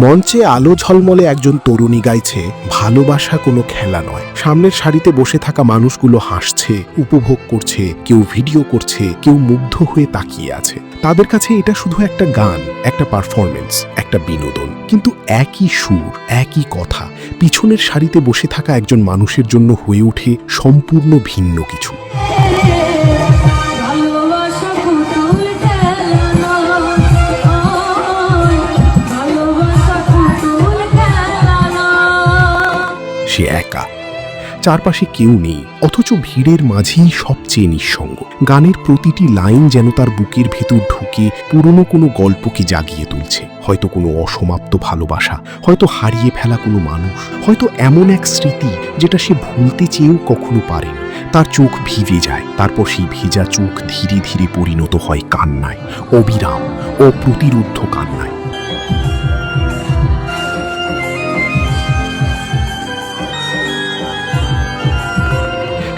মঞ্চে আলো ঝলমলে একজন তরুণী গাইছে, ভালোবাসা কোনো খেলা নয়। সামনের সারিতে বসে থাকা মানুষগুলো হাসছে, উপভোগ করছে, কেউ ভিডিও করছে, কেউ মুগ্ধ হয়ে তাকিয়ে আছে। তাদের কাছে এটা শুধু একটা গান, একটা পারফরমেন্স, একটা বিনোদন। কিন্তু একই সুর, একই কথা পিছনের সারিতে বসে থাকা একজন মানুষের জন্য হয়ে ওঠে সম্পূর্ণ ভিন্ন কিছু। সে একা, চারপাশে কেউ নেই, অথচ ভিড়ের মাঝেই সবচেয়ে নিঃসঙ্গ। গানের প্রতিটি লাইন যেন তার বুকের ভেতর ঢুকে পুরনো কোনো গল্পকে জাগিয়ে তুলছে। হয়তো কোনো অসমাপ্ত ভালোবাসা, হয়তো হারিয়ে ফেলা কোনো মানুষ, হয়তো এমন এক স্মৃতি যেটা সে ভুলতে চেয়েও কখনো পারেনি। তার চোখ ভিজে যায়, তারপর সেই ভেজা চোখ ধীরে ধীরে পরিণত হয় কান্নায়, অবিরাম, অপ্রতিরোধ্য কান্নায়।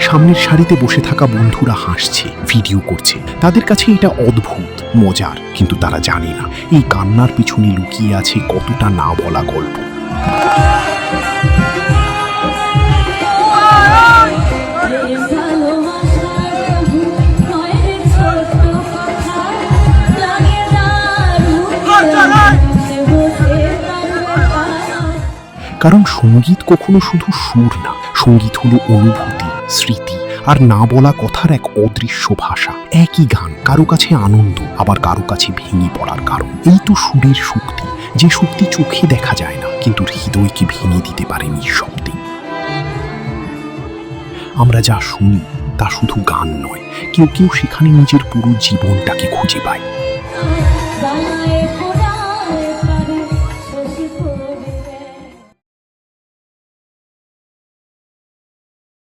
সামনের সারিতে বসে থাকা বন্ধুরা হাসছে, ভিডিও করছে। তাদের কাছে এটা অদ্ভুত, মজার, কিন্তু তারা জানে না এই কান্নার পিছনে লুকিয়ে আছে কতটা না বলা গল্প। কারণ সঙ্গীত কখনো শুধু সুর না, সঙ্গীত হলো অনুভূতি, স্মৃতি আর না বলা কথার এক অদৃশ্য ভাষা। একই গান, কারো কাছে আনন্দ, আবার কারো কাছে ভেঙে পড়ার কারণ। এই তো সুরের শক্তি, যে শক্তি চোখে দেখা যায় না, কিন্তু হৃদয়কে ভেঙে দিতে পারে নিঃশব্দে। আমরা যা শুনি তা শুধু গান নয়, কেউ কেউ সেখানে নিজের পুরো জীবনটাকে খুঁজে পায়।